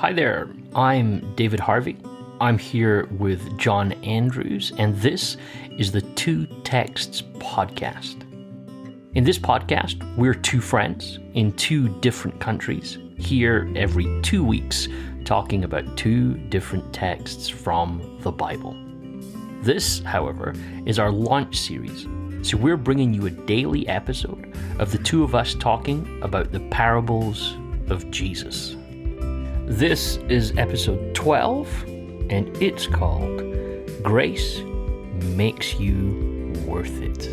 Hi there, I'm David Harvey. I'm here with John Andrews, and this is the Two Texts podcast. In this podcast, we're two friends in two different countries, here every 2 weeks, talking about two different texts from the Bible. This, however, is our launch series, so we're bringing you a daily episode of the two of us talking about the parables of Jesus. This is episode 12, and it's called Grace Makes You Worth It.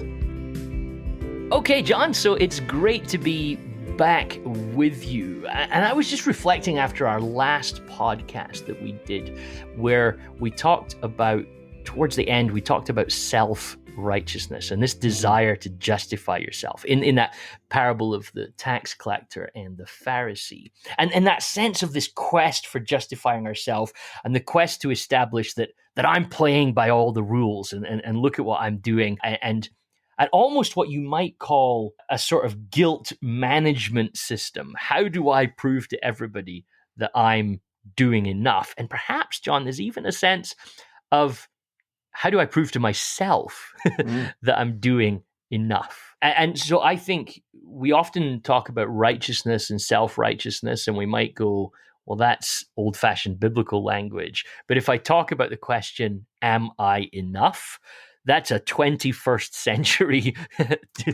Okay, John, so it's great to be back with you. And I was just reflecting after our last podcast that we did, where we talked about, towards the end, we talked about self-righteousness and this desire to justify yourself in that parable of the tax collector and the Pharisee. And that sense of this quest for justifying ourselves and the quest to establish that I'm playing by all the rules and look at what I'm doing and almost what you might call a sort of guilt management system. How do I prove to everybody that I'm doing enough? And perhaps, John, there's even a sense of how do I prove to myself that I'm doing enough? And so I think we often talk about righteousness and self-righteousness, and we might go, well, that's old-fashioned biblical language. But if I talk about the question, am I enough? That's a 21st century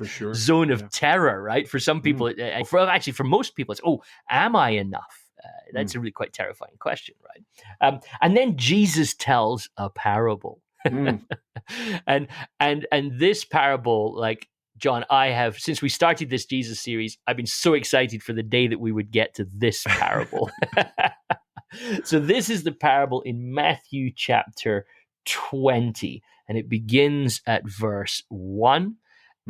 sure. zone of terror, right? For some people, for most people, it's, oh, am I enough? That's a really quite terrifying question, right? And then Jesus tells a parable. And this parable, like, John, I have, since we started this Jesus series, I've been so excited for the day that we would get to this parable. So this is the parable in Matthew chapter 20, and it begins at verse 1.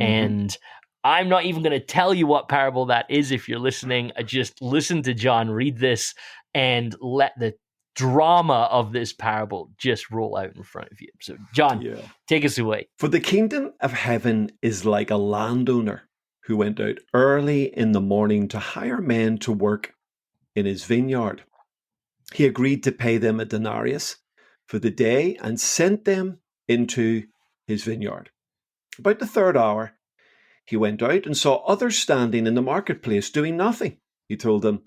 And I'm not even going to tell you what parable that is if you're listening. Just listen to John read this and let the drama of this parable just roll out in front of you. So, John, take us away. For the kingdom of heaven is like a landowner who went out early in the morning to hire men to work in his vineyard. He agreed to pay them a denarius for the day and sent them into his vineyard. About the third hour, he went out and saw others standing in the marketplace doing nothing. He told them,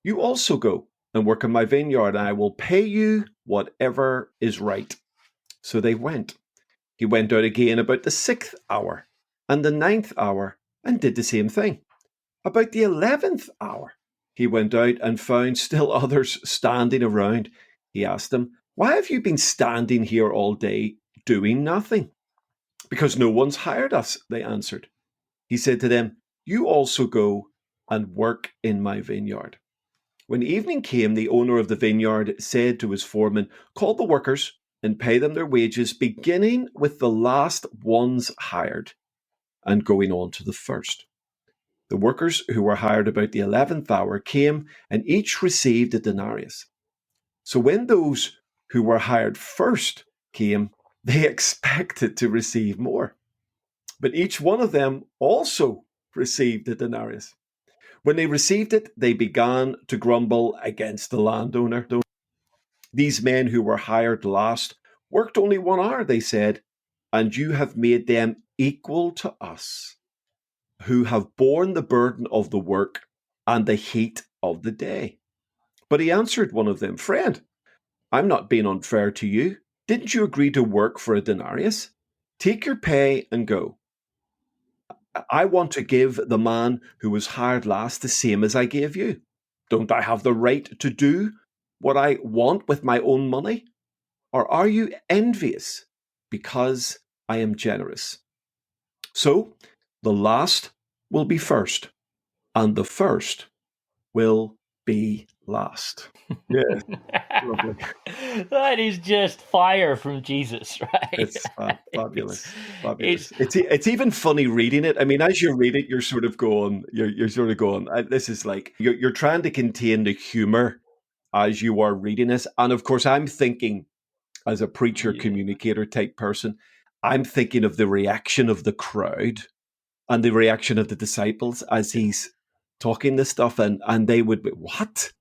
"You also go and work in my vineyard, and I will pay you whatever is right." So they went. He went out again about the 6th hour and the 9th hour and did the same thing. About the 11th hour, he went out and found still others standing around. He asked them, "Why have you been standing here all day doing nothing?" "Because no one's hired us," they answered. He said to them, "You also go and work in my vineyard." When evening came, the owner of the vineyard said to his foreman, "Call the workers and pay them their wages, beginning with the last ones hired and going on to the first." The workers who were hired about the 11th hour came and each received a denarius. So when those who were hired first came, they expected to receive more. But each one of them also received a denarius. When they received it, they began to grumble against the landowner. "These men who were hired last worked only 1 hour," they said, "and you have made them equal to us, who have borne the burden of the work and the heat of the day." But he answered one of them, "Friend, I'm not being unfair to you. Didn't you agree to work for a denarius? Take your pay and go. I want to give the man who was hired last the same as I gave you. Don't I have the right to do what I want with my own money? Or are you envious because I am generous?" So the last will be first, and the first will be last. Yeah, lovely. That is just fire from Jesus, right? It's fabulous. It's even funny reading it. I mean, as you read it, you're sort of going, this is like, you're trying to contain the humor as you are reading this. And of course, I'm thinking, as a preacher, communicator type person, I'm thinking of the reaction of the crowd and the reaction of the disciples as he's talking this stuff, and they would be, "What?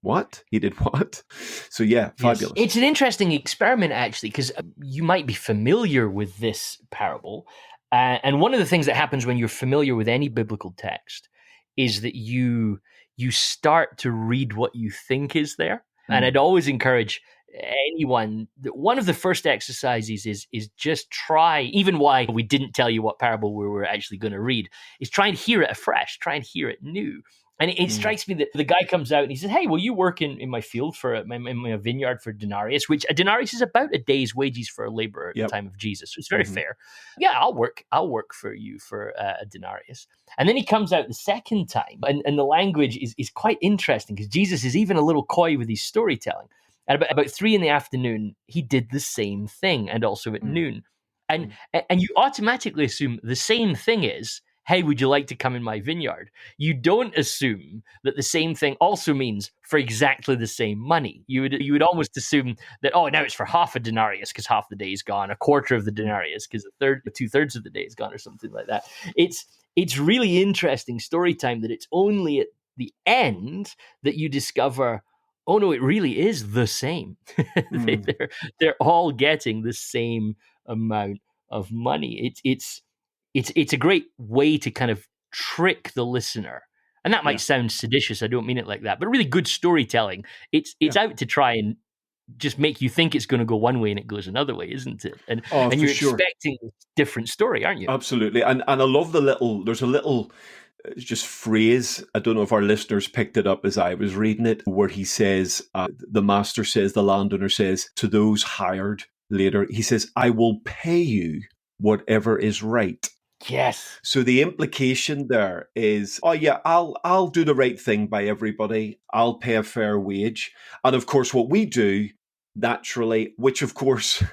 What? He did what? So yeah, Yes. fabulous. It's an interesting experiment, actually, because you might be familiar with this parable. And one of the things that happens when you're familiar with any biblical text is that you start to read what you think is there. And I'd always encourage anyone, one of the first exercises is just try, even why we didn't tell you what parable we were actually going to read, is try and hear it afresh, try and hear it new. And it strikes me that the guy comes out and he says, "Hey, will you work in my field in my vineyard for denarius?" Which a denarius is about a day's wages for a laborer at the time of Jesus. So it's very fair. Yeah, I'll work for you for a denarius. And then he comes out the second time, and the language is quite interesting because Jesus is even a little coy with his storytelling. At about 3 p.m, he did the same thing, and also at noon. And you automatically assume the same thing is, "Hey, would you like to come in my vineyard?" You don't assume that the same thing also means for exactly the same money. You would almost assume that, oh, now it's for half a denarius because half the day is gone, a quarter of the denarius because 2/3 of the day is gone, or something like that. It's really interesting story time that it's only at the end that you discover, oh no, it really is the same. They're all getting the same amount of money. It's a great way to kind of trick the listener. And that might sound seditious. I don't mean it like that, but really good storytelling. It's out to try and just make you think it's going to go one way and it goes another way, isn't it? And For you're sure. expecting a different story, aren't you? Absolutely. And I love there's a little just phrase. I don't know if our listeners picked it up as I was reading it, where he says, the master says, the landowner says to those hired later, he says, "I will pay you whatever is right." Yes. So the implication there is, oh yeah, I'll do the right thing by everybody. I'll pay a fair wage. And of course, what we do naturally, which of course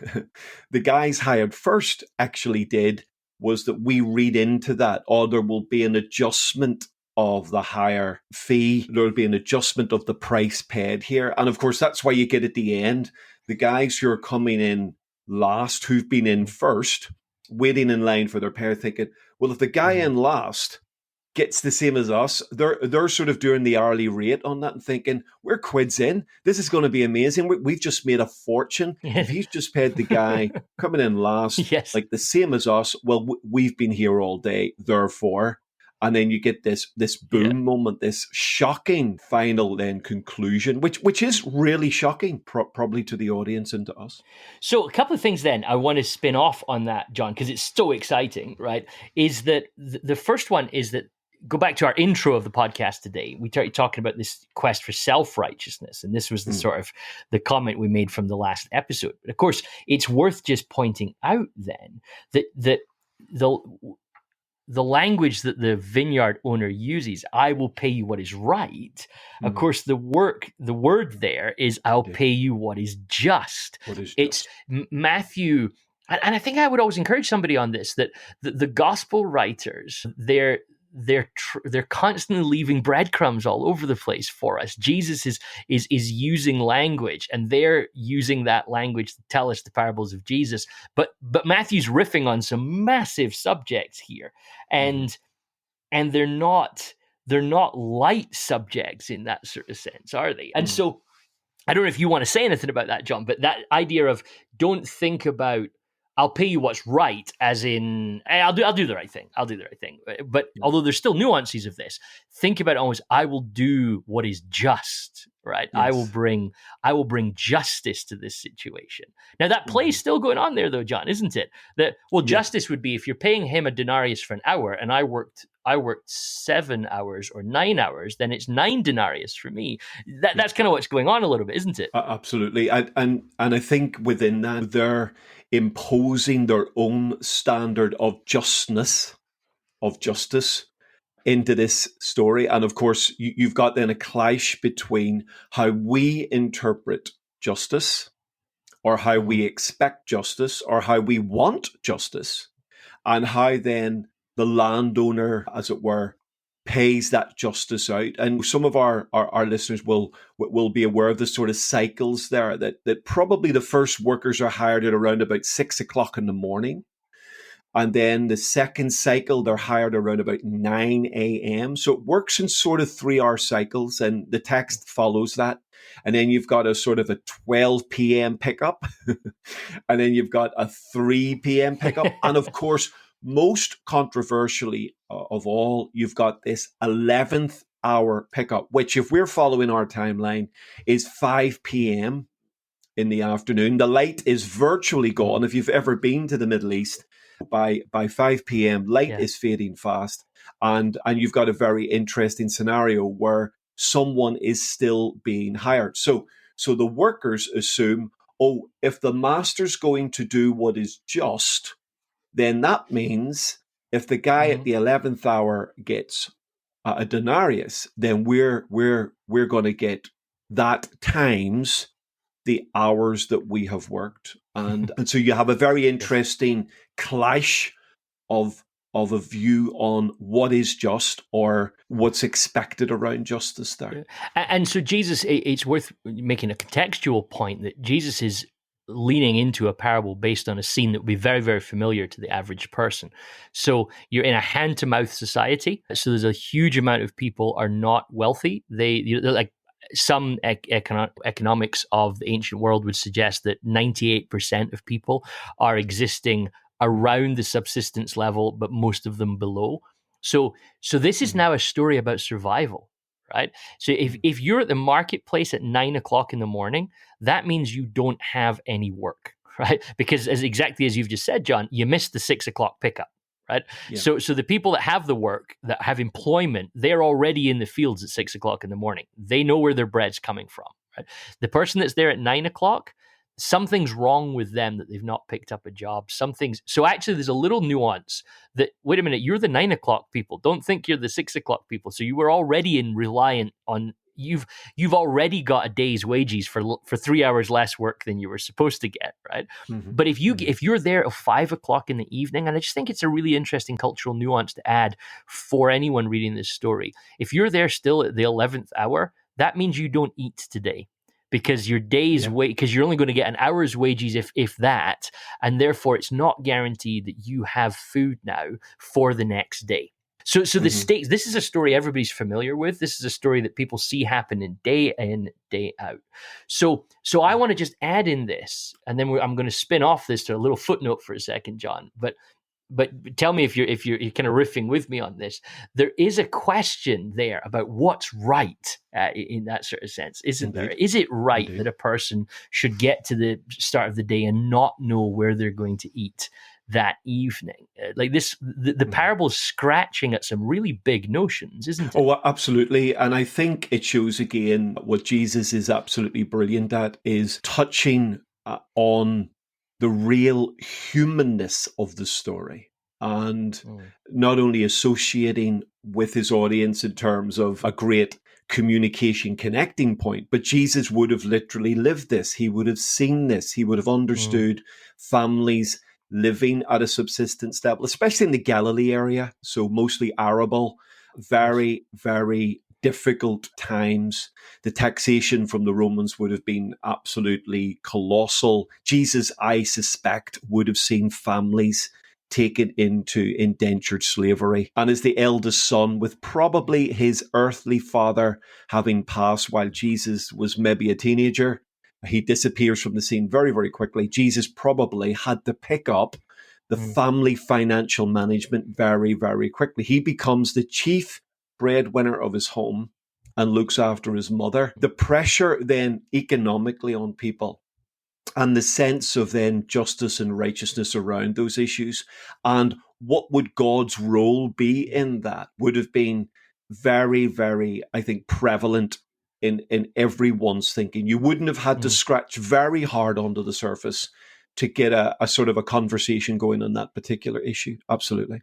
the guys hired first actually did, was that we read into that, oh, there will be an adjustment of the higher fee. There'll be an adjustment of the price paid here. And of course, that's why you get at the end, the guys who are coming in last, who've been in first, waiting in line for their pay, thinking, well, if the guy in last gets the same as us, they're sort of doing the hourly rate on that and thinking, we're quids in. This is going to be amazing. We've just made a fortune. If he's just paid the guy coming in last, like the same as us, well, we've been here all day, therefore. And then you get this boom moment, this shocking final then conclusion, which is really shocking, probably to the audience and to us. So a couple of things then I want to spin off on that, John, because it's so exciting, right? Is that the first one is that, go back to our intro of the podcast today. We started talking about this quest for self-righteousness. And this was the sort of the comment we made from the last episode. But of course, it's worth just pointing out then that the language that the vineyard owner uses, "I will pay you what is right." Of course, the word there is, "I'll pay you what is just." It's Matthew. And I think I would always encourage somebody on this, that the gospel writers, they're constantly leaving breadcrumbs all over the place for us. Jesus is using language, and they're using that language to tell us the parables of Jesus. But Matthew's riffing on some massive subjects here, and they're not light subjects in that sort of sense, are they? And so I don't know if you want to say anything about that, John, but that idea of, don't think about, "I'll pay you what's right," as in, hey, I'll do the right thing. I'll do the right thing. But although there's still nuances of this, think about it always, "I will do what is just," right? Yes. I will bring justice to this situation. Now that play's still going on there though, John, isn't it? That, well, justice would be if you're paying him a denarius for an hour and I worked 7 hours or 9 hours, then it's 9 denarius for me. That's kind of what's going on a little bit, isn't it? Absolutely. And I think within that, they're imposing their own standard of justice into this story. And of course, you've got then a clash between how we interpret justice, or how we expect justice, or how we want justice, and how then the landowner, as it were, pays that justice out. And some of our listeners will be aware of the sort of cycles there, that probably the first workers are hired at around about 6 o'clock in the morning. And then the second cycle, they're hired around about 9 a.m. So it works in sort of 3-hour cycles, and the text follows that. And then you've got a sort of a 12 p.m. pickup, and then you've got a 3 p.m. pickup. And of course, most controversially of all, you've got this 11th hour pickup, which, if we're following our timeline, is 5 p.m. in the afternoon. The light is virtually gone. If you've ever been to the Middle East, by 5 p.m., light is fading fast. And you've got a very interesting scenario where someone is still being hired. So the workers assume, oh, if the master's going to do what is just, then that means if the guy at the 11th hour gets a denarius, then we're going to get that times the hours that we have worked. And so you have a very interesting clash of a view on what is just or what's expected around justice there. And so Jesus, it's worth making a contextual point that Jesus is leaning into a parable based on a scene that would be very, very familiar to the average person. So you're in a hand-to-mouth society. So there's a huge amount of people are not wealthy. They're like, some economics of the ancient world would suggest that 98% of people are existing around the subsistence level, but most of them below. So this is now a story about survival, right? So if you're at the marketplace at 9 o'clock in the morning, that means you don't have any work, right? Because exactly as you've just said, John, you missed the 6 o'clock pickup. Right. Yeah. So the people that have the work, that have employment, they're already in the fields at 6 o'clock in the morning. They know where their bread's coming from. Right. The person that's there at 9 o'clock, something's wrong with them that they've not picked up a job. So actually there's a little nuance that, wait a minute, you're the 9 o'clock people. Don't think you're the 6 o'clock people. So you were already reliant on, you've already got a day's wages for 3 hours less work than you were supposed to get, right? Mm-hmm. But if you're there at 5 o'clock in the evening, and I just think it's a really interesting cultural nuance to add for anyone reading this story. If you're there still at the 11th hour, that means you don't eat today, because your day's because you're only going to get an hour's wages if that, and therefore it's not guaranteed that you have food now for the next day. So the stakes, this is a story everybody's familiar with. This is a story that people see happen day in, day out. So I want to just add in this, and then I'm going to spin off this to a little footnote for a second, John. But tell me if you're kind of riffing with me on this. There is a question there about what's right in that sort of sense, isn't there? Is it right that a person should get to the start of the day and not know where they're going to eat that evening? Like this, the parable is scratching at some really big notions, isn't it? Oh, absolutely. And I think it shows again what Jesus is absolutely brilliant at, is touching on the real humanness of the story, and not only associating with his audience in terms of a great communication connecting point, but Jesus would have literally lived this. He would have seen this. He would have understood families living at a subsistence level, especially in the Galilee area, so mostly arable, very, very difficult times. The taxation from the Romans would have been absolutely colossal. Jesus, I suspect, would have seen families taken into indentured slavery. And as the eldest son, with probably his earthly father having passed while Jesus was maybe a teenager, he disappears from the scene very, very quickly. Jesus probably had to pick up the family financial management very, very quickly. He becomes the chief breadwinner of his home and looks after his mother. The pressure then economically on people, and the sense of then justice and righteousness around those issues, and what would God's role be in that, would have been very, very, I think, prevalent in everyone's thinking. You wouldn't have had to scratch very hard under the surface to get a sort of a conversation going on that particular issue. Absolutely.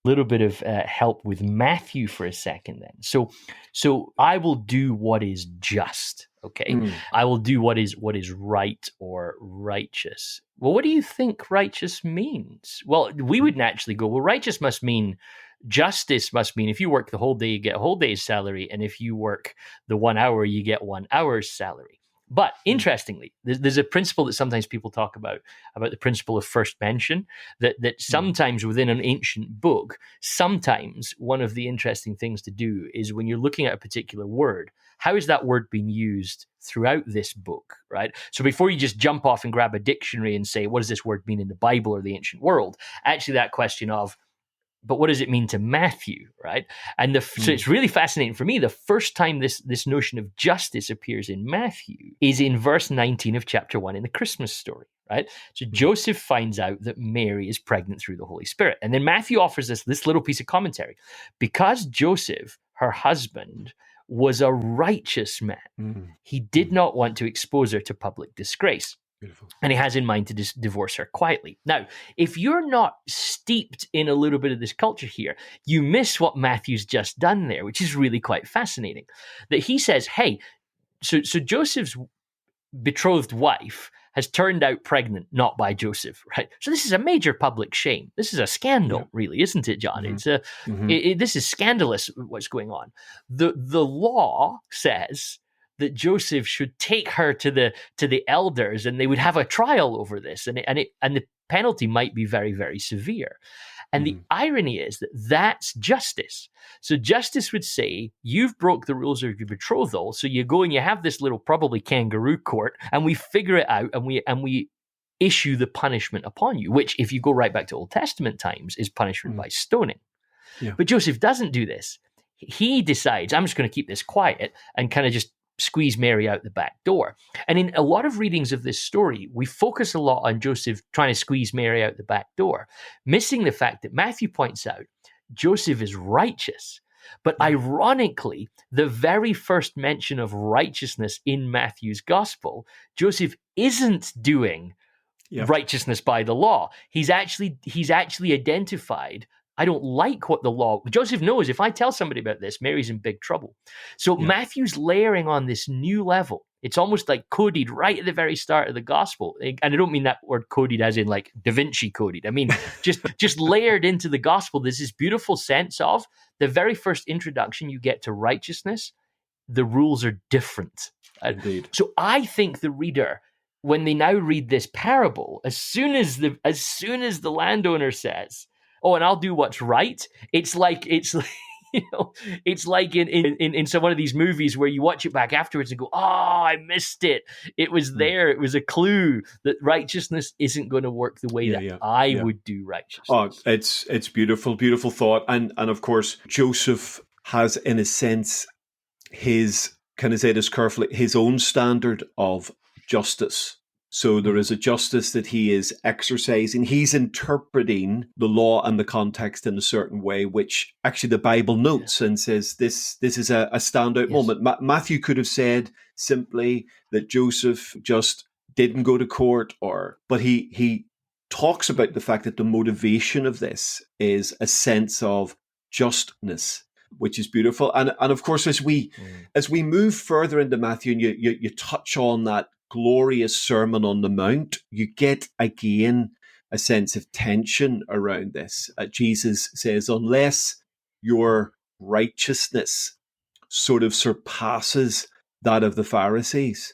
Little bit of help with Matthew for a second then. So I will do what is just, okay? I will do what is right or righteous. Well, what do you think righteous means? Well, we would naturally go, well, righteous must mean, justice must mean if you work the whole day, you get a whole day's salary, and if you work the 1 hour, you get 1 hour's salary. But interestingly, there's a principle that sometimes people talk about the principle of first mention, that sometimes within an ancient book, sometimes one of the interesting things to do is when you're looking at a particular word, how is that word being used throughout this book, right? So before you just jump off and grab a dictionary and say, what does this word mean in the Bible or the ancient world? Actually, that question of, but what does it mean to Matthew, right? And so it's really fascinating for me. The first time this notion of justice appears in Matthew is in verse 19 of chapter 1 in the Christmas story, right? So Joseph finds out that Mary is pregnant through the Holy Spirit. And then Matthew offers us this little piece of commentary. Because Joseph, her husband, was a righteous man, he did not want to expose her to public disgrace. Beautiful. And he has in mind to divorce her quietly. Now, if you're not steeped in a little bit of this culture here, you miss what Matthew's just done there, which is really quite fascinating. That he says, hey, so Joseph's betrothed wife has turned out pregnant, not by Joseph, right? So this is a major public shame. This is a scandal, really, isn't it, John? It's this is scandalous what's going on. The law says that Joseph should take her to the elders, and they would have a trial over this, and the penalty might be very, very severe. And the irony is that that's justice. So justice would say, you've broke the rules of your betrothal, so you go and you have this little probably kangaroo court, and we figure it out, and we issue the punishment upon you, which, if you go right back to Old Testament times, is punishment by stoning. Yeah. But Joseph doesn't do this. He decides, I'm just going to keep this quiet and kind of just squeeze Mary out the back door. And in a lot of readings of this story, we focus a lot on Joseph trying to squeeze Mary out the back door, missing the fact that Matthew points out Joseph is righteous. But ironically, the very first mention of righteousness in Matthew's gospel, Joseph isn't doing righteousness by the law. He's actually identified, I don't like what the law. Joseph knows if I tell somebody about this, Mary's in big trouble. So Matthew's layering on this new level. It's almost like coded right at the very start of the gospel. And I don't mean that word coded as in like Da Vinci coded. I mean, just layered into the gospel. There's this beautiful sense of the very first introduction you get to righteousness. The rules are different. Indeed. So I think the reader, when they now read this parable, as soon as the landowner says, oh, and I'll do what's right, it's like it's like in some one of these movies where you watch it back afterwards and go, oh, I missed it. It was there. It was a clue that righteousness isn't going to work the way that I would do righteousness. Oh, it's beautiful, beautiful thought. And of course, Joseph has, in a sense, his, can I say this carefully, his own standard of justice. So there is a justice that he is exercising. He's interpreting the law and the context in a certain way, which actually the Bible notes and says this is a standout moment. Matthew could have said simply that Joseph just didn't go to court, but he talks about the fact that the motivation of this is a sense of justness, which is beautiful. And of course, as we move further into Matthew, and you touch on that glorious Sermon on the Mount, you get again a sense of tension around this. Jesus says, unless your righteousness sort of surpasses that of the Pharisees,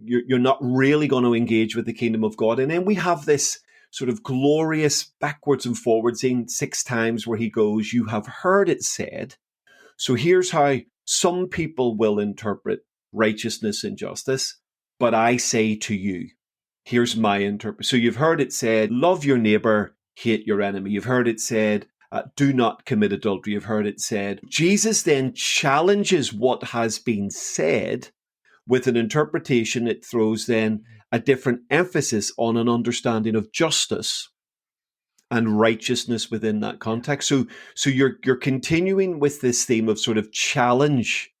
you're not really going to engage with the kingdom of God. And then we have this sort of glorious backwards and forwards in 6 times where he goes, you have heard it said. So here's how some people will interpret righteousness and justice. But I say to you, here's my interpretation. So you've heard it said, love your neighbor, hate your enemy. You've heard it said, do not commit adultery. You've heard it said. Jesus then challenges what has been said with an interpretation. It throws then a different emphasis on an understanding of justice and righteousness within that context. So you're continuing with this theme of sort of challenge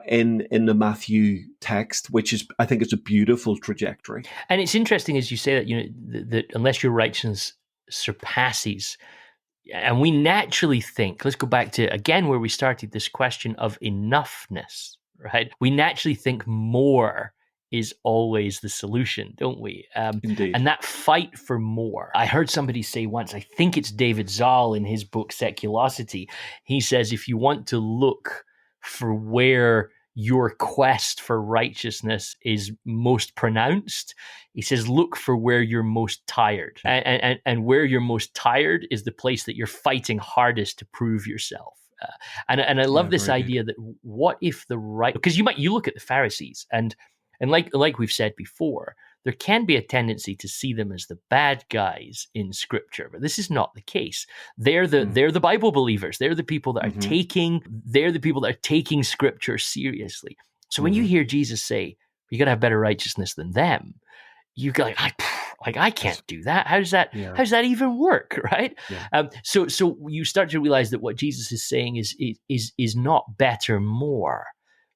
in the Matthew text, which is, I think, it's a beautiful trajectory. And it's interesting, as you say, that that unless your righteousness surpasses, and we naturally think, let's go back to again where we started this question of enoughness, right? We naturally think more is always the solution, don't we? Indeed. And that fight for more. I heard somebody say once, I think it's David Zahl in his book Seculosity, he says, if you want to look for where your quest for righteousness is most pronounced. He says, look for where you're most tired. And where you're most tired is the place that you're fighting hardest to prove yourself. And I love this very good. idea that what if the right, because you look at the Pharisees and like we've said before, there can be a tendency to see them as the bad guys in Scripture, but this is not the case. They're the Bible believers. They're the people that are taking Scripture seriously. So when you hear Jesus say, "You got to have better righteousness than them," you go like I can't do that. How does that even work, right? Yeah. So you start to realize that what Jesus is saying is not better more,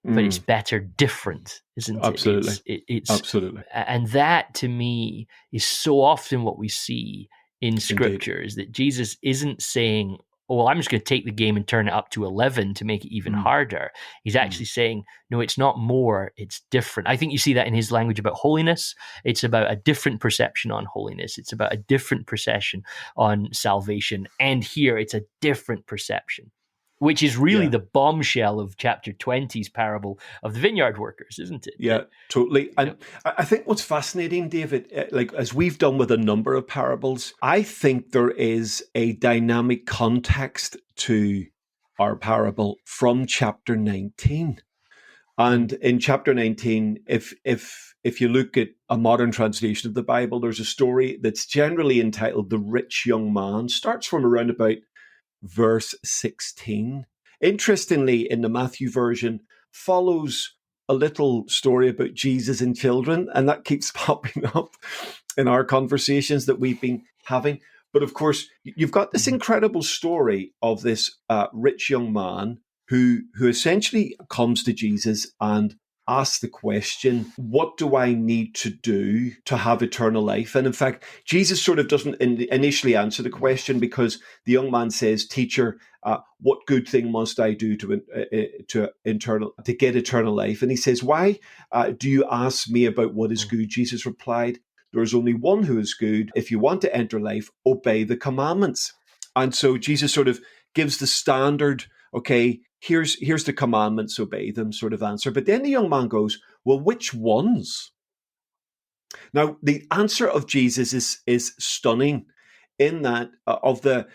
but it's better different, isn't it? Absolutely. It's Absolutely. And that to me is so often what we see in Scripture. Indeed. Is that Jesus isn't saying, "Oh, well, I'm just going to take the game and turn it up to 11 to make it even harder." He's actually saying, no, it's not more, it's different. I think you see that in his language about holiness. It's about a different perception on holiness. It's about a different perception on salvation. And here it's a different perception, which is really the bombshell of chapter 20's parable of the vineyard workers, isn't it? Yeah, totally. And I think what's fascinating, David, like as we've done with a number of parables, I think there is a dynamic context to our parable from chapter 19. And in chapter 19, if you look at a modern translation of the Bible, there's a story that's generally entitled The Rich Young Man. Starts from around about verse 16. Interestingly, in the Matthew version, follows a little story about Jesus and children, and that keeps popping up in our conversations that we've been having. But of course, you've got this incredible story of this rich young man who essentially comes to Jesus and asks the question, what do I need to do to have eternal life? And in fact, Jesus sort of doesn't initially answer the question, because the young man says, teacher, what good thing must I do to get eternal life? And he says, why do you ask me about what is good? Jesus replied, there is only one who is good. If you want to enter life, obey the commandments. And so Jesus sort of gives the standard, okay, here's the commandments, obey them sort of answer. But then the young man goes, well, which ones? Now, the answer of Jesus is stunning in that of the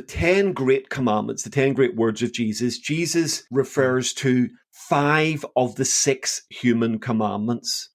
10 great commandments, the 10 great words of Jesus, Jesus refers to 5 of the 6 human commandments.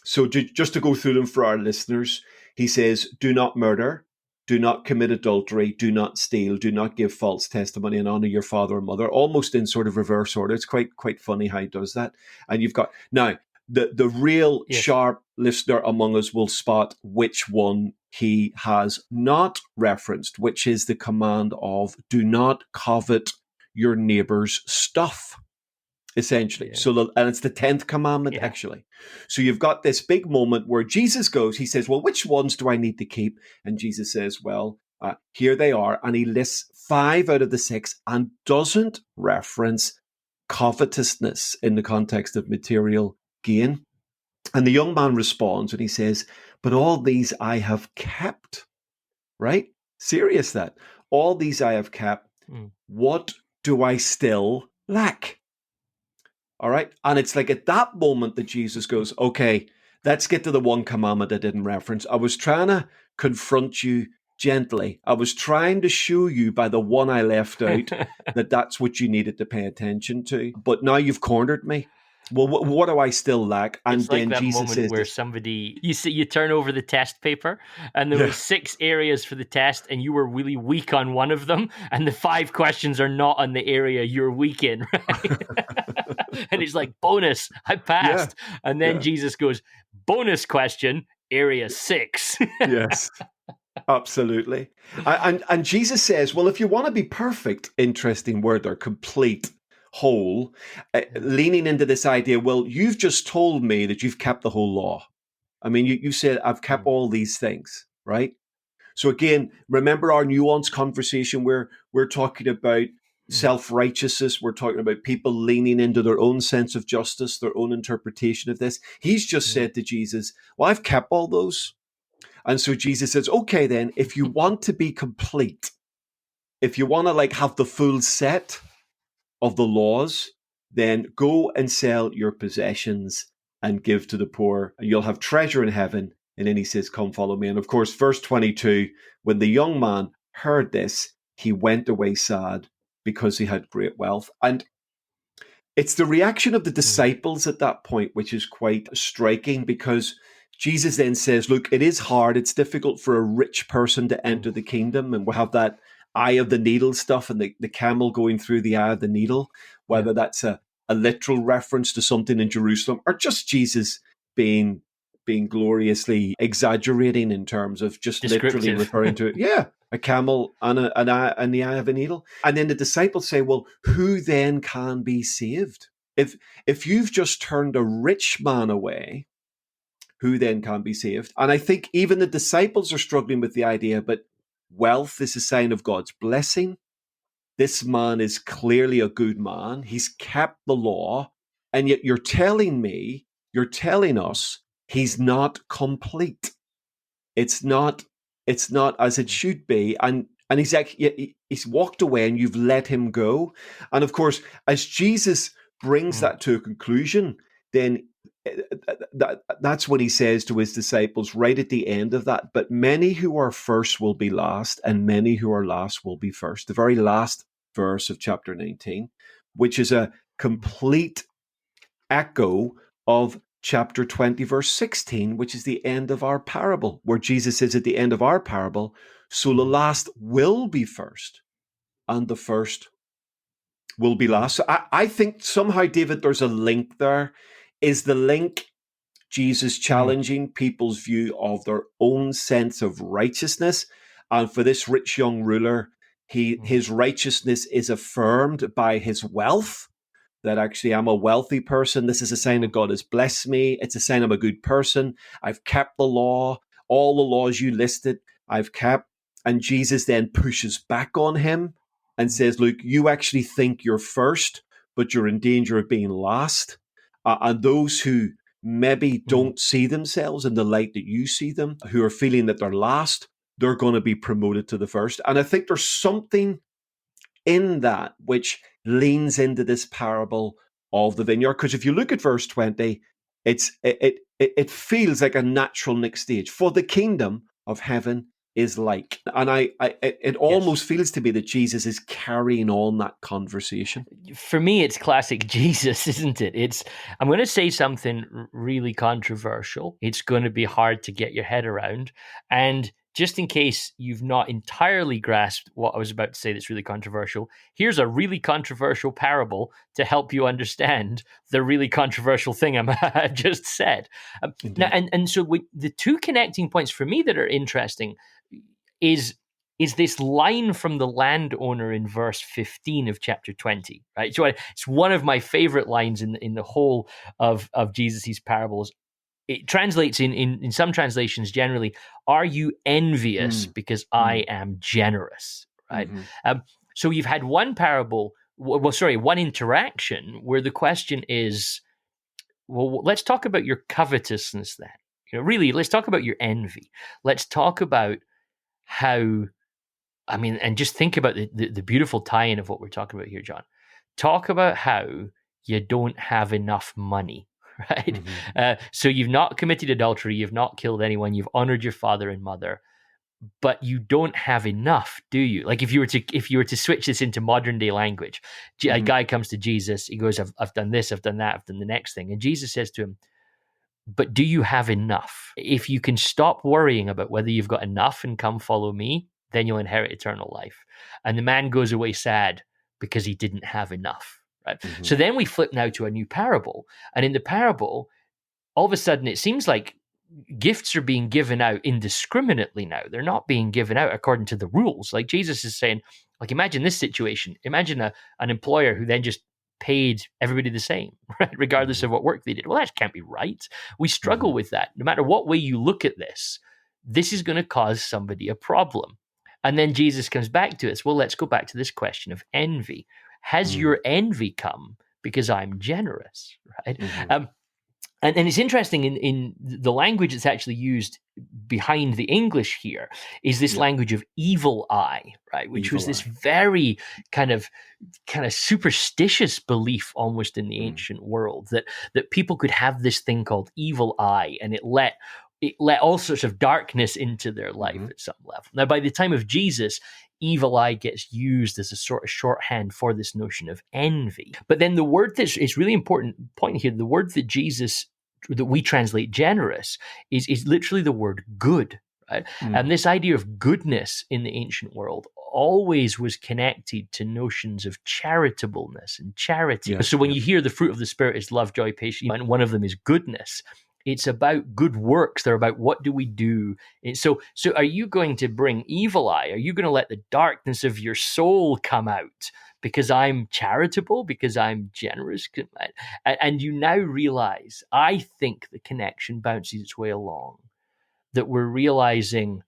So just to go through them for our listeners, he says, do not murder, do not commit adultery, do not steal, do not give false testimony, and honor your father and mother, almost in sort of reverse order. It's quite funny how he does that. And you've got, now, the real sharp listener among us will spot which one he has not referenced, which is the command of do not covet your neighbor's stuff. Essentially. And it's the 10th commandment, actually. So you've got this big moment where Jesus goes, he says, well, which ones do I need to keep? And Jesus says, well, here they are. And he lists 5 out of the 6 and doesn't reference covetousness in the context of material gain. And the young man responds and he says, but all these I have kept, right? Serious that. All these I have kept. What do I still lack? All right. And it's like at that moment that Jesus goes, okay, let's get to the one commandment I didn't reference. I was trying to confront you gently. I was trying to show you by the one I left out that that's what you needed to pay attention to. But now you've cornered me. Well, what do I still lack? And it's like then that Jesus moment says, where somebody, you turn over the test paper and there were 6 areas for the test and you were really weak on one of them and the 5 questions are not on the area you're weak in, right? And it's like, bonus, I passed. And then Jesus goes, bonus question, area 6. Yes, absolutely. And Jesus says, well, if you want to be perfect, interesting word there, complete, whole, leaning into this idea, well, you've just told me that you've kept the whole law. I mean, you said, I've kept all these things, right? So again, remember our nuanced conversation where we're talking about self-righteousness. We're talking about people leaning into their own sense of justice, their own interpretation of this. He's just said to Jesus, well, I've kept all those. And so Jesus says, okay, then, if you want to be complete, if you want to like have the full set of the laws, then go and sell your possessions and give to the poor, and you'll have treasure in heaven. And then he says, come follow me. And of course, verse 22, when the young man heard this, he went away sad because he had great wealth. And it's the reaction of the disciples at that point, which is quite striking, because Jesus then says, look, it is hard. It's difficult for a rich person to enter the kingdom. And we'll have that eye of the needle stuff and the camel going through the eye of the needle, whether that's a literal reference to something in Jerusalem or just Jesus being gloriously exaggerating in terms of just literally referring to it. Yeah, a camel and an eye and the eye of a needle. And then the disciples say, well, who then can be saved? If you've just turned a rich man away, who then can be saved? And I think even the disciples are struggling with the idea, but wealth is a sign of God's blessing. This man is clearly a good man. He's kept the law. And yet you're telling us he's not complete. It's not as it should be. And he's walked away and you've let him go. And of course, as Jesus brings that to a conclusion, then that's when he says to his disciples right at the end of that, but many who are first will be last, and many who are last will be first. The very last verse of chapter 19, which is a complete echo of chapter 20, verse 16, which is the end of our parable, where Jesus says at the end of our parable, so the last will be first, and the first will be last. So I think somehow, David, there's a link there. Is the link Jesus challenging people's view of their own sense of righteousness? And for this rich young ruler, his righteousness is affirmed by his wealth, that actually I'm a wealthy person. This is a sign that God has blessed me. It's a sign I'm a good person. I've kept the law. All the laws you listed, I've kept. And Jesus then pushes back on him and says, look, you actually think you're first, but you're in danger of being last. And those who maybe don't see themselves in the light that you see them, who are feeling that they're last, they're going to be promoted to the first. And I think there's something in that which leans into this parable of the vineyard. Because if you look at verse 20, it feels like a natural next stage. For the kingdom of heaven is like. And it almost feels to me that Jesus is carrying on that conversation. For me, it's classic Jesus, isn't it? I'm going to say something really controversial. It's going to be hard to get your head around. And just in case you've not entirely grasped what I was about to say that's really controversial, here's a really controversial parable to help you understand the really controversial thing I just said. Now, and so the two connecting points for me that are interesting is this line from the landowner in verse 15 of chapter 20, right? So it's one of my favorite lines in the whole of Jesus' parables. It translates in some translations generally, are you envious because I am generous, right? So you've had one parable, one interaction where the question is, well, let's talk about your covetousness then. Really, let's talk about your envy. Let's talk about how, and just think about the beautiful tie-in of what we're talking about here, John. Talk about how you don't have enough money, right? So you've not committed adultery, you've not killed anyone, you've honored your father and mother, but you don't have enough, do you? Like if you were to switch this into modern day language, a guy comes to Jesus, he goes, I've done this, I've done that, I've done the next thing. And Jesus says to him, but do you have enough? If you can stop worrying about whether you've got enough and come follow me, then you'll inherit eternal life. And the man goes away sad because he didn't have enough. Right? So then we flip now to a new parable. And in the parable, all of a sudden it seems like gifts are being given out indiscriminately now. They're not being given out according to the rules. Like Jesus is saying, like, imagine this situation. Imagine an employer who then just paid everybody the same, right? Regardless of what work they did. Well, that can't be right. We struggle with that. No matter what way you look at this is going to cause somebody a problem. And then Jesus comes back to us. Well, let's go back to this question of envy. Has your envy come because I'm generous, right? And it's interesting in the language that's actually used behind the English here is this Yeah. language of evil eye, right? Which was Evil this eye. very kind of superstitious belief almost in the Mm. ancient world that people could have this thing called evil eye, and it let all sorts of darkness into their life at some level. Now, by the time of Jesus, evil eye gets used as a sort of shorthand for this notion of envy. But then the word that's really important point here, the word that we translate generous is literally the word good. Right? And this idea of goodness in the ancient world always was connected to notions of charitableness and charity. Yeah, So when yeah. you hear the fruit of the Spirit is love, joy, patience, and one of them is goodness, it's about good works. They're about what do we do. So are you going to bring evil eye? Are you going to let the darkness of your soul come out because I'm charitable, because I'm generous? And you now realize, I think the connection bounces its way along, that we're realizing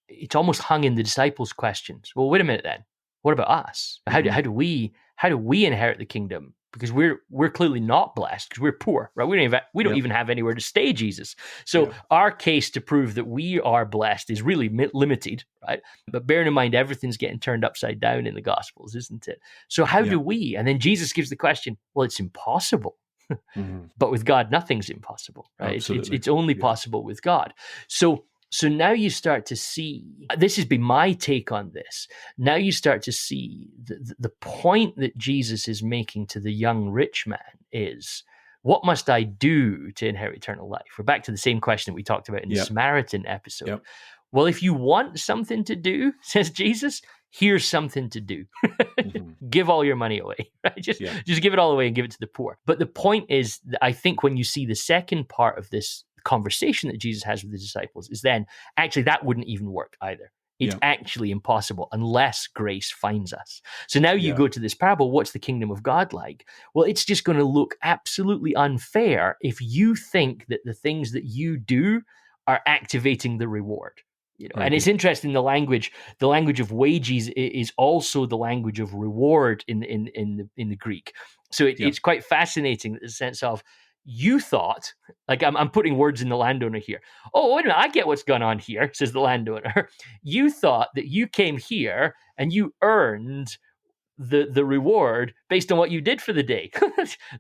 it's almost hung in the disciples' questions. Well, wait a minute then. What about us? How do we inherit the kingdom? Because we're clearly not blessed because we're poor, right? We don't even have anywhere to stay, Jesus. So our case to prove that we are blessed is really limited, right? But bearing in mind everything's getting turned upside down in the Gospels, isn't it? So how do we? And then Jesus gives the question, well, it's impossible. But with God, nothing's impossible, right? It's only possible with God. So now you start to see, this has been my take on this. Now you start to see the point that Jesus is making to the young rich man is, what must I do to inherit eternal life? We're back to the same question that we talked about in the Samaritan episode. Well, if you want something to do, says Jesus, here's something to do. Give all your money away, right? Just give it all away and give it to the poor. But the point is, I think when you see the second part of this conversation that Jesus has with the disciples, is then actually that wouldn't even work either. It's actually impossible unless grace finds us. So now you go to this parable, what's the kingdom of God like? Well, it's just going to look absolutely unfair if you think that the things that you do are activating the reward. And it's interesting, the language of wages is also the language of reward in the Greek. So it's quite fascinating, the sense of, you thought, like I'm putting words in the landowner here. Oh, wait a minute, I get what's going on here, says the landowner. You thought that you came here and you earned the reward based on what you did for the day.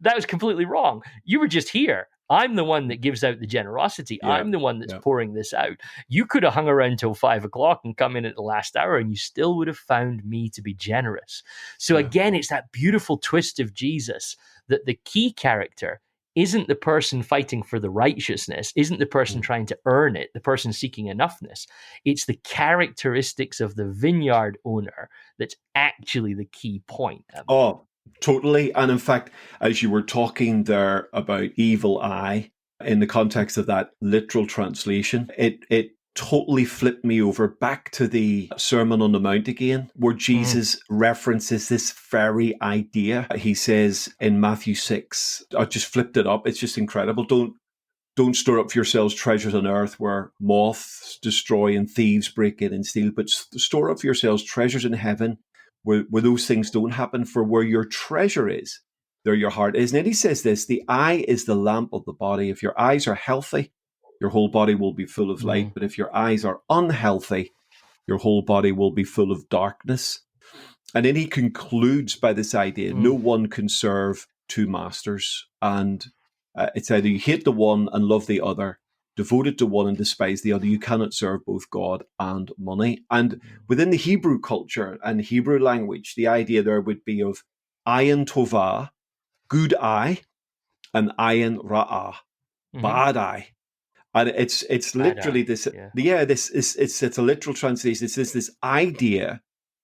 That was completely wrong. You were just here. I'm the one that gives out the generosity. I'm the one that's pouring this out. You could have hung around till 5 o'clock and come in at the last hour and you still would have found me to be generous. So again, it's that beautiful twist of Jesus, that the key character isn't the person fighting for the righteousness, isn't the person trying to earn it, the person seeking enoughness. It's the characteristics of the vineyard owner that's actually the key point. Oh, totally. And in fact, as you were talking there about evil eye, in the context of that literal translation, it totally flipped me over back to the Sermon on the Mount again, where Jesus references this very idea. He says in Matthew 6, I just flipped it up. It's just incredible. Don't store up for yourselves treasures on earth where moths destroy and thieves break in and steal, but store up for yourselves treasures in heaven where those things don't happen. For where your treasure is, there your heart is. And then he says this, the eye is the lamp of the body. If your eyes are healthy, your whole body will be full of light. But if your eyes are unhealthy, your whole body will be full of darkness. And then he concludes by this idea, no one can serve two masters. And it's either you hate the one and love the other, devoted to one and despise the other. You cannot serve both God and money. And within the Hebrew culture and Hebrew language, the idea there would be of ayin tovah, good eye, and ayin ra'ah, bad eye. And it's literally this, it's a literal translation. It's this idea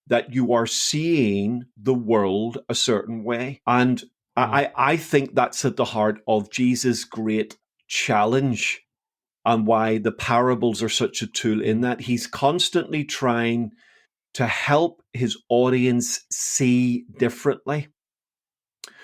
that you are seeing the world a certain way. And I think that's at the heart of Jesus' great challenge, and why the parables are such a tool in that. He's constantly trying to help his audience see differently.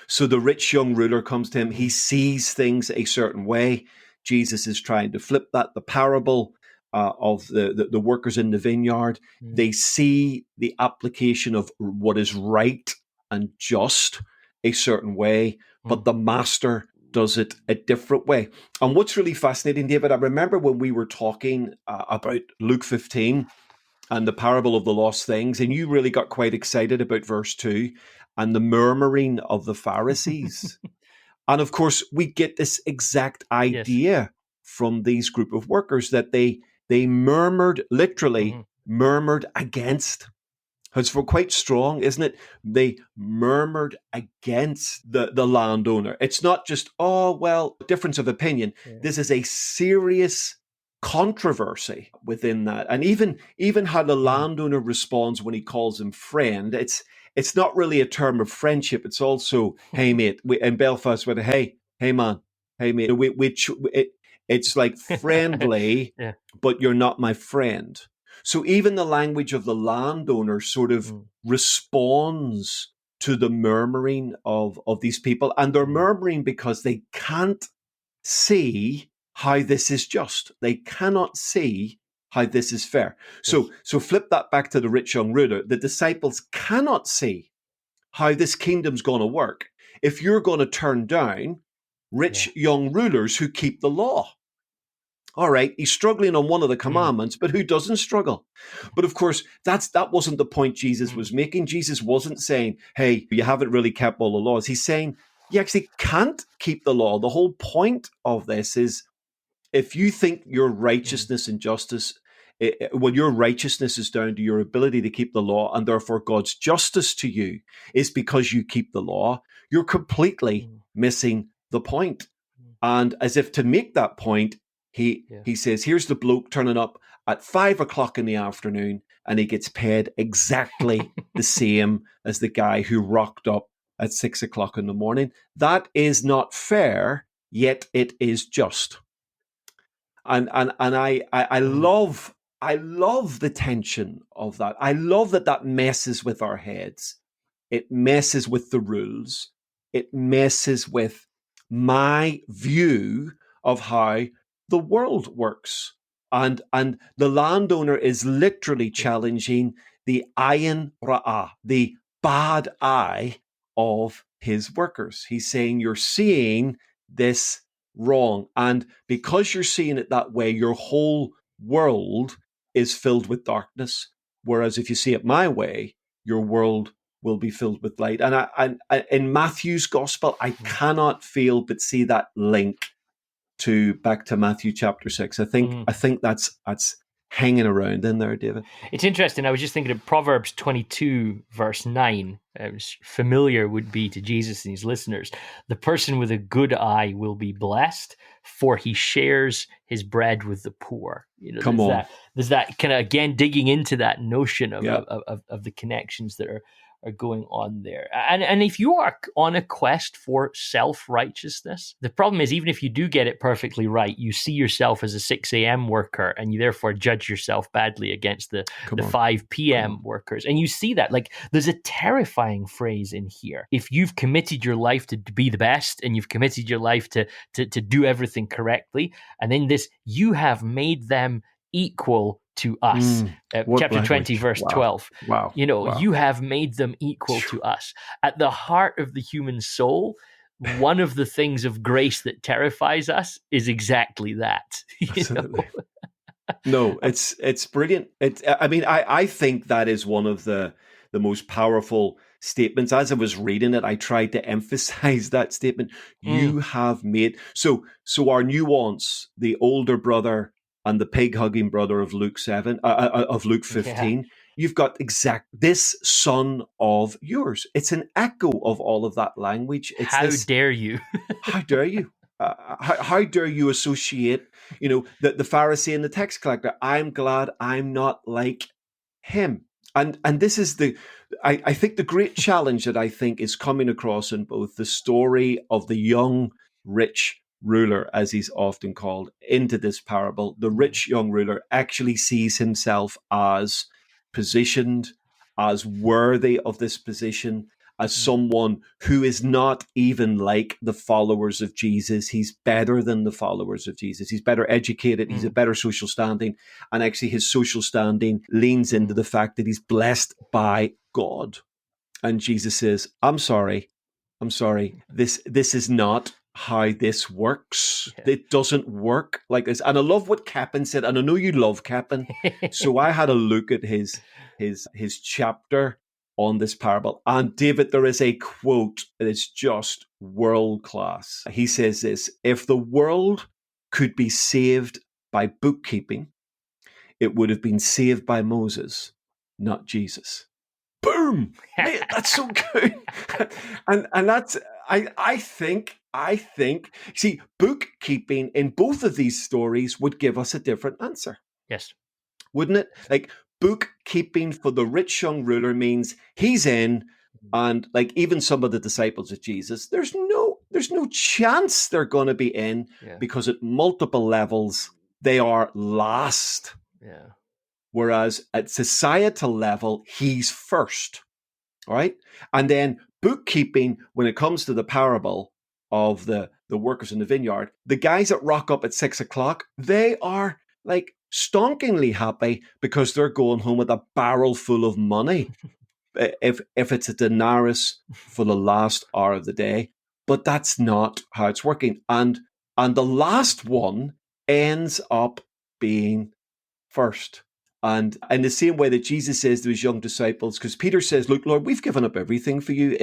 So the rich young ruler comes to him. He sees things a certain way. Jesus is trying to flip that. The parable of the workers in the vineyard, they see the application of what is right and just a certain way, but the master does it a different way. And what's really fascinating, David, I remember when we were talking about Luke 15 and the parable of the lost things, and you really got quite excited about verse 2 and the murmuring of the Pharisees. And of course, we get this exact Yes. idea from these group of workers that they murmured, literally murmured against. It's quite strong, isn't it? They murmured against the landowner. It's not just, oh, well, difference of opinion. Yeah. This is a serious controversy within that. And even how the landowner responds when he calls him friend, it's not really a term of friendship. It's also, hey, mate. In Belfast, with a hey man, hey, mate. It's like friendly, Yeah. but you're not my friend. So even the language of the landowner sort of responds to the murmuring of these people. And they're murmuring because they can't see how this is just. They cannot see how this is fair. Yes. So flip that back to the rich young ruler. The disciples cannot see how this kingdom's going to work if you're going to turn down rich young rulers who keep the law. All right, he's struggling on one of the commandments, but who doesn't struggle? But of course, that wasn't the point Jesus was making. Jesus wasn't saying, hey, you haven't really kept all the laws. He's saying, you actually can't keep the law. The whole point of this is, if you think your righteousness and justice, well, your righteousness is down to your ability to keep the law, and therefore God's justice to you is because you keep the law, you're completely missing the point. And as if to make that point, he says, here's the bloke turning up at 5 o'clock in the afternoon, and he gets paid exactly the same as the guy who rocked up at 6 o'clock in the morning. That is not fair, yet it is just. And I love the tension of that. I love that messes with our heads. It messes with the rules. It messes with my view of how the world works. And the landowner is literally challenging the ayin ra'ah, the bad eye of his workers. He's saying, you're seeing this wrong. And because you're seeing it that way, your whole world is filled with darkness. Whereas if you see it my way, your world will be filled with light. And I in Matthew's gospel, I cannot fail but see that link back to Matthew chapter 6. I think that's hanging around in there, David. It's interesting. I was just thinking of Proverbs 22, verse 9. Familiar would be to Jesus and his listeners. The person with a good eye will be blessed, for he shares his bread with the poor. You know, there's that kind of, again, digging into that notion of the connections that are going on there. And if you are on a quest for self-righteousness, the problem is, even if you do get it perfectly right, you see yourself as a 6 a.m. worker, and you therefore judge yourself badly against the 5 p.m. workers. And you see that, like, there's a terrifying phrase in here. If you've committed your life to be the best, and you've committed your life to do everything correctly, and then this, you have made them equal to us. Chapter 20, verse 12. Wow. You have made them equal to us. At the heart of the human soul, one of the things of grace that terrifies us is exactly that. Absolutely. No, it's brilliant. I think that is one of the most powerful statements. As I was reading it, I tried to emphasize that statement. You have made, so our nuance, the older brother and the pig-hugging brother of Luke 7, of Luke 15, you've got this son of yours. It's an echo of all of that language. It's how dare you? How dare you? How dare you associate, the Pharisee and the tax collector? I'm glad I'm not like him. And this is I think the great challenge that I think is coming across in both the story of the young rich ruler, as he's often called, into this parable. The rich young ruler actually sees himself as positioned, as worthy of this position, as someone who is not even like the followers of Jesus. He's better than the followers of Jesus. He's better educated. He's a better social standing. And actually his social standing leans into the fact that he's blessed by God. And Jesus says, I'm sorry. This is not how this works. Yeah. It doesn't work like this. And I love what Capon said, and I know you love Capon. So I had a look at his chapter on this parable. And David, there is a quote that is just world class. He says this: if the world could be saved by bookkeeping, it would have been saved by Moses, not Jesus. Boom! Mate, that's so good. and that's I think see, bookkeeping in both of these stories would give us a different answer. Yes. Wouldn't it? Like, bookkeeping for the rich young ruler means he's in, and like even some of the disciples of Jesus, there's no chance they're going to be in, because at multiple levels they are last. Yeah. Whereas at societal level, he's first. All right. And then bookkeeping, when it comes to the parable of the workers in the vineyard, the guys that rock up at 6:00, they are like stonkingly happy because they're going home with a barrel full of money. if it's a denarius for the last hour of the day. But that's not how it's working. And the last one ends up being first. And in the same way that Jesus says to his young disciples, because Peter says, look, Lord, we've given up everything for you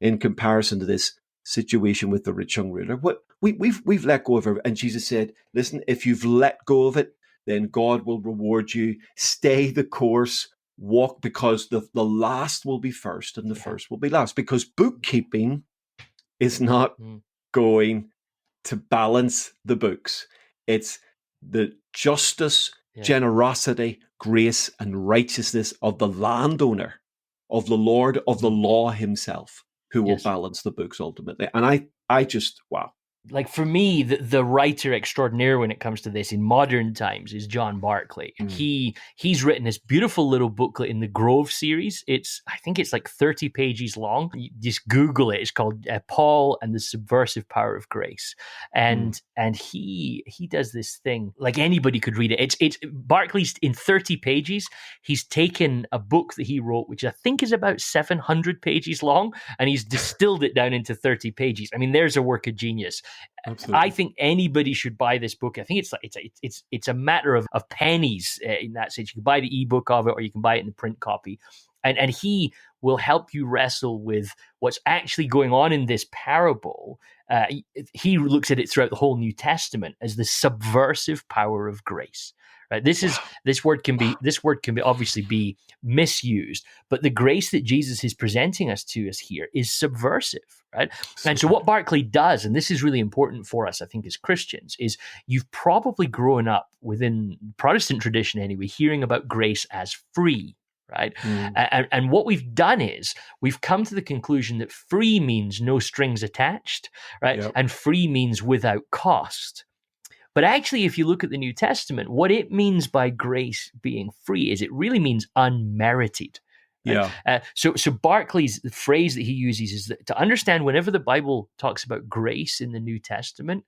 in comparison to this situation with the rich young ruler. We've let go of it. And Jesus said, listen, if you've let go of it, then God will reward you. Stay the course, walk, because the last will be first and the first will be last. Because bookkeeping is not going to balance the books. It's the justice, generosity, grace, and righteousness of the landowner, of the Lord of the law himself, who will balance the books ultimately. And I just, wow. Like, for me, the writer extraordinaire when it comes to this in modern times is John Barclay. He's written this beautiful little booklet in the Grove series. I think it's like 30 pages long. You just Google it. It's called Paul and the Subversive Power of Grace. And he does this thing, like anybody could read it. It's Barclay's in 30 pages. He's taken a book that he wrote, which I think is about 700 pages long, and he's distilled it down into 30 pages. I mean, there's a work of genius. Absolutely. I think anybody should buy this book. I think it's a matter of pennies in that sense. You can buy the ebook of it, or you can buy it in the print copy, and he will help you wrestle with what's actually going on in this parable. He looks at it throughout the whole New Testament as the subversive power of grace. Right? This word can be obviously be misused, but the grace that Jesus is presenting us to us here is subversive, right? And so what Barclay does, and this is really important for us, I think, as Christians, is you've probably grown up within Protestant tradition anyway, hearing about grace as free. Right. And what we've done is we've come to the conclusion that free means no strings attached. Right. Yep. And free means without cost. But actually, if you look at the New Testament, what it means by grace being free is it really means unmerited. Right? Yeah. So Barclay's phrase that he uses is that to understand whenever the Bible talks about grace in the New Testament,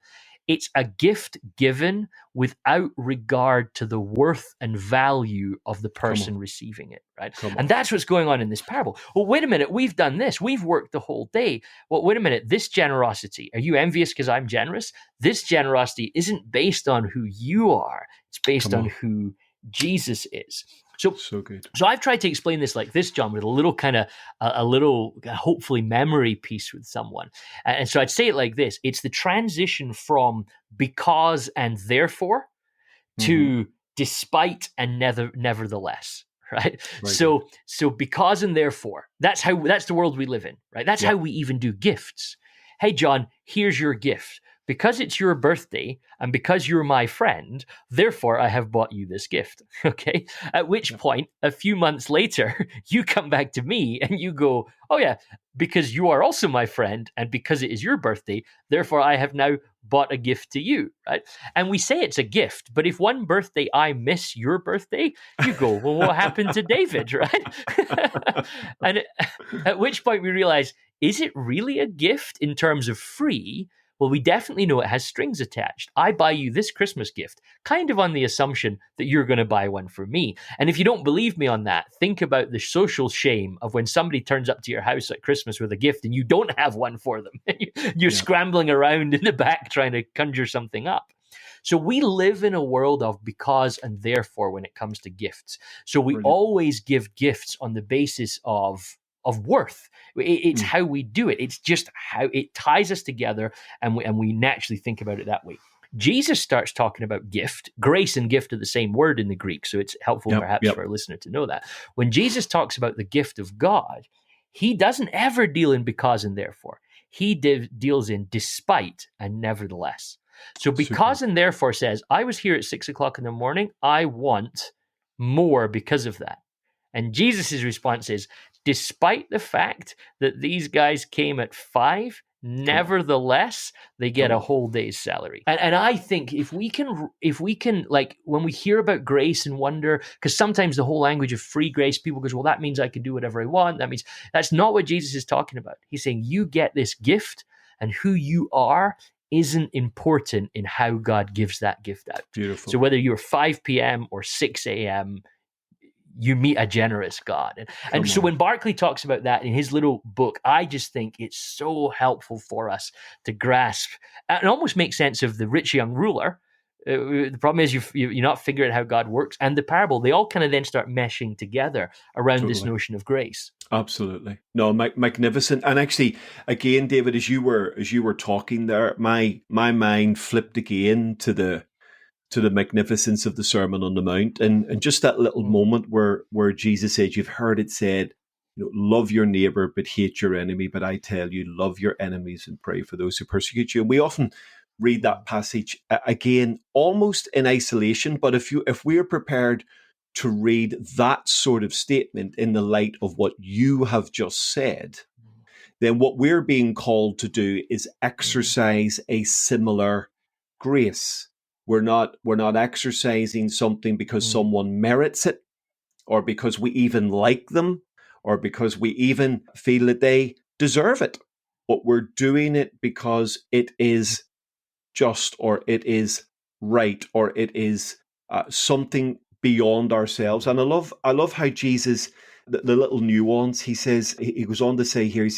it's a gift given without regard to the worth and value of the person receiving it, right? And that's what's going on in this parable. Well, wait a minute, we've done this. We've worked the whole day. Well, wait a minute, this generosity, are you envious because I'm generous? This generosity isn't based on who you are. It's based on who Jesus is. So good. So I've tried to explain this like this, John, with a little kind of hopefully memory piece with someone. And so I'd say it like this: it's the transition from because and therefore to despite and nevertheless. Right. So because and therefore, that's the world we live in. Right. That's how we even do gifts. Hey, John, here's your gift. Because it's your birthday and because you're my friend, therefore I have bought you this gift. Okay. At which point, a few months later, you come back to me and you go, oh yeah, because you are also my friend and because it is your birthday, therefore I have now bought a gift to you. Right. And we say it's a gift, but if one birthday I miss your birthday, you go, well, what happened to David? Right. And at which point we realize, is it really a gift in terms of free? Well, we definitely know it has strings attached. I buy you this Christmas gift, kind of on the assumption that you're going to buy one for me. And if you don't believe me on that, think about the social shame of when somebody turns up to your house at Christmas with a gift and you don't have one for them. You're scrambling around in the back trying to conjure something up. So we live in a world of because and therefore when it comes to gifts. So we always give gifts on the basis of worth. It's how we do it. It's just how it ties us together, and we naturally think about it that way. Jesus starts talking about gift. Grace and gift are the same word in the Greek, so it's helpful perhaps for a listener to know that. When Jesus talks about the gift of God, he doesn't ever deal in because and therefore. He deals in despite and nevertheless. So because and therefore says, I was here at 6 o'clock in the morning. I want more because of that. And Jesus' response is, despite the fact that these guys came at 5, nevertheless, they get a whole day's salary. And I think if we can, like when we hear about grace and wonder, because sometimes the whole language of free grace, people goes, well, that means I can do whatever I want. That means that's not what Jesus is talking about. He's saying you get this gift, and who you are isn't important in how God gives that gift out. Beautiful. So whether you're 5 p.m. or 6 a.m., you meet a generous God. And so when Barclay talks about that in his little book, I just think it's so helpful for us to grasp and almost make sense of the rich young ruler. The problem is you're not figuring out how God works, and the parable, they all kind of then start meshing together around this notion of grace. Absolutely. No, magnificent. And actually, again, David, as you were talking there, my mind flipped again to the magnificence of the Sermon on the Mount, and just that little moment where Jesus said, "You've heard it said, love your neighbor but hate your enemy. But I tell you, love your enemies and pray for those who persecute you." And we often read that passage again, almost in isolation. But if we're prepared to read that sort of statement in the light of what you have just said, then what we're being called to do is exercise a similar grace. We're not exercising something because someone merits it, or because we even like them, or because we even feel that they deserve it. But we're doing it because it is just, or it is right, or it is something beyond ourselves. And I love how Jesus, the little nuance, he says, he goes on to say here, he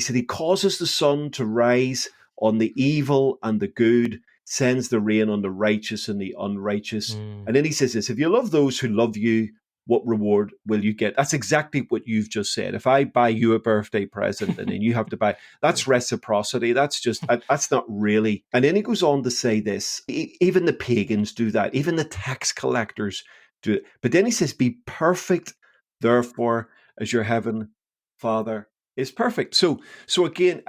said he causes the sun to rise on the evil and the good, sends the rain on the righteous and the unrighteous. And then he says this, if you love those who love you, what reward will you get? That's exactly what you've just said. If I buy you a birthday present and then you have to buy, that's reciprocity. That's not really. And then he goes on to say this, even the pagans do that. Even the tax collectors do it. But then he says, be perfect, therefore, as your heavenly Father is perfect. So again,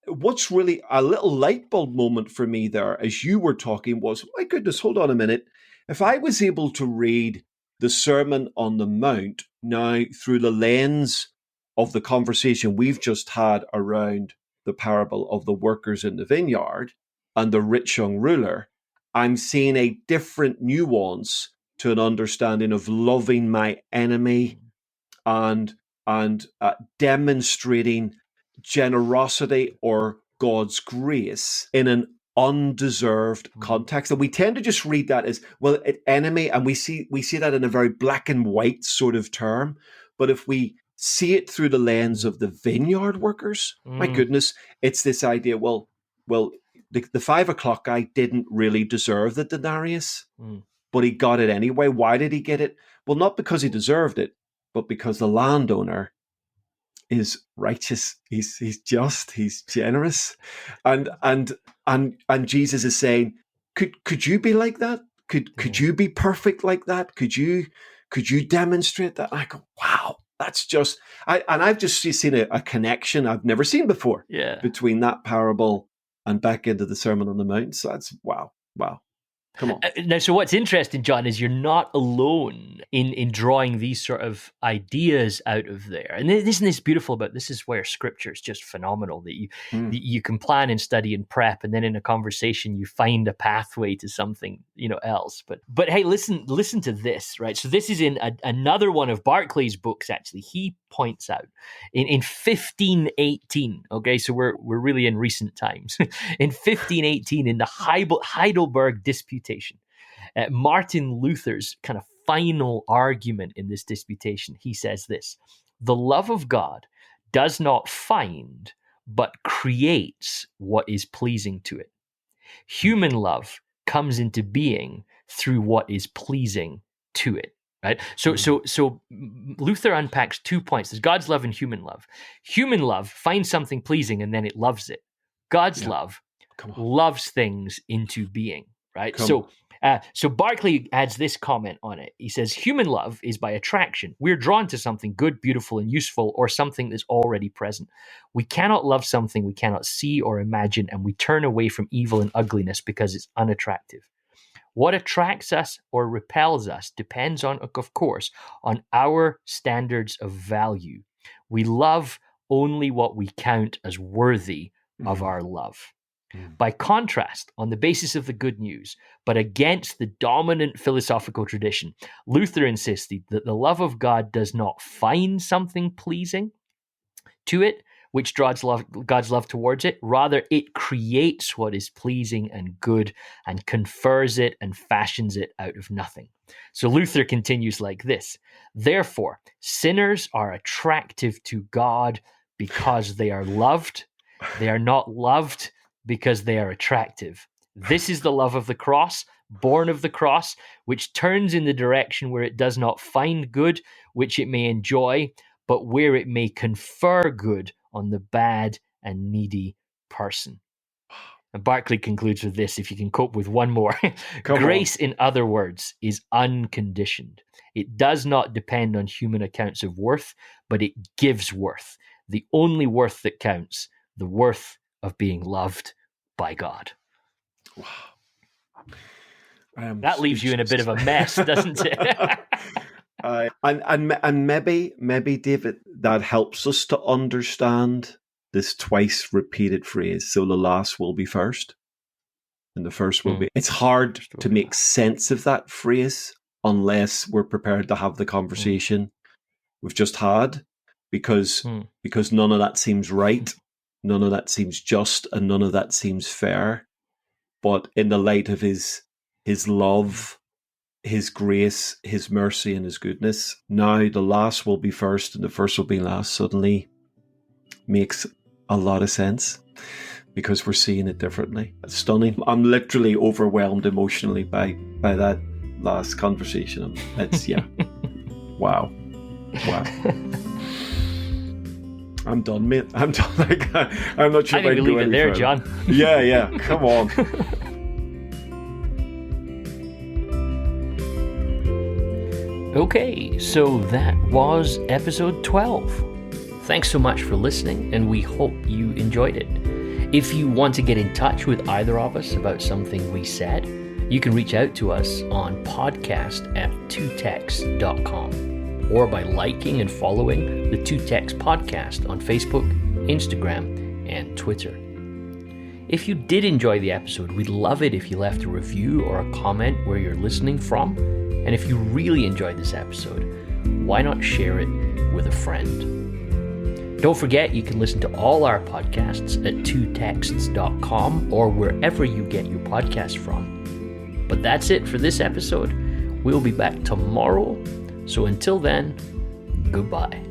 what's really a little light bulb moment for me there as you were talking was, my goodness, hold on a minute. If I was able to read the Sermon on the Mount now through the lens of the conversation we've just had around the parable of the workers in the vineyard and the rich young ruler, I'm seeing a different nuance to an understanding of loving my enemy and demonstrating generosity or God's grace in an undeserved context. And we tend to just read that as, well, an enemy, and we see that in a very black and white sort of term. But if we see it through the lens of the vineyard workers, my goodness, it's this idea, well, the 5 o'clock guy didn't really deserve the denarius, but he got it anyway. Why did he get it? Well, not because he deserved it, but because the landowner is righteous. He's just, he's generous. And Jesus is saying, could you be like that? Could you be perfect like that? Could you demonstrate that? And I go, wow, that's just, I've just seen a connection I've never seen before between that parable and back into the Sermon on the Mount. So that's wow. Come on. Now, so what's interesting, John, is you're not alone in drawing these sort of ideas out of there. And isn't this beautiful about this is where Scripture is just phenomenal, that you can plan and study and prep, and then in a conversation you find a pathway to something else. But hey, listen to this, right? So this is in another one of Barclay's books. Actually, he points out. In 1518, okay, so we're really in recent times. In 1518, in the Heidelberg Disputation, Martin Luther's kind of final argument in this disputation, he says this: the love of God does not find, but creates what is pleasing to it. Human love comes into being through what is pleasing to it. Right? So Luther unpacks 2 points. There's God's love and human love. Human love finds something pleasing and then it loves it. God's love loves things into being, right? So Barclay adds this comment on it. He says, human love is by attraction. We're drawn to something good, beautiful, and useful, or something that's already present. We cannot love something we cannot see or imagine, and we turn away from evil and ugliness because it's unattractive. What attracts us or repels us depends on, of course, on our standards of value. We love only what we count as worthy of our love. By contrast, on the basis of the good news, but against the dominant philosophical tradition, Luther insisted that the love of God does not find something pleasing to it, which draws God's love towards it. Rather, it creates what is pleasing and good and confers it and fashions it out of nothing. So Luther continues like this: therefore, sinners are attractive to God because they are loved. They are not loved because they are attractive. This is the love of the cross, born of the cross, which turns in the direction where it does not find good, which it may enjoy, but where it may confer good on the bad and needy person. And Barclay concludes with this, if you can cope with one more. Grace, in other words, is unconditioned. It does not depend on human accounts of worth, but it gives worth. The only worth that counts, the worth of being loved by God. Wow. That leaves you in a bit of a mess, doesn't it? And maybe, David, that helps us to understand this twice repeated phrase. So the last will be first, and the first will be. It's hard to make sense of that phrase unless we're prepared to have the conversation we've just had, because none of that seems right. None of that seems just, and none of that seems fair. But in the light of his love, his grace, his mercy, and his goodness, now the last will be first and the first will be last suddenly makes a lot of sense, because we're seeing it differently. It's stunning. I'm literally overwhelmed emotionally by that last conversation. It's, wow. I'm done, mate. I'm done. I'm not sure I think we leave it there, John. Yeah. Come on. Okay, so that was episode 12. Thanks so much for listening, and we hope you enjoyed it. If you want to get in touch with either of us about something we said, you can reach out to us on podcast@twotext.com. or by liking and following the Two Text Podcast on Facebook, Instagram, and Twitter. If you did enjoy the episode, we'd love it if you left a review or a comment where you're listening from. And if you really enjoyed this episode, why not share it with a friend? Don't forget, you can listen to all our podcasts at twotexts.com or wherever you get your podcasts from. But that's it for this episode. We'll be back tomorrow. So until then, goodbye.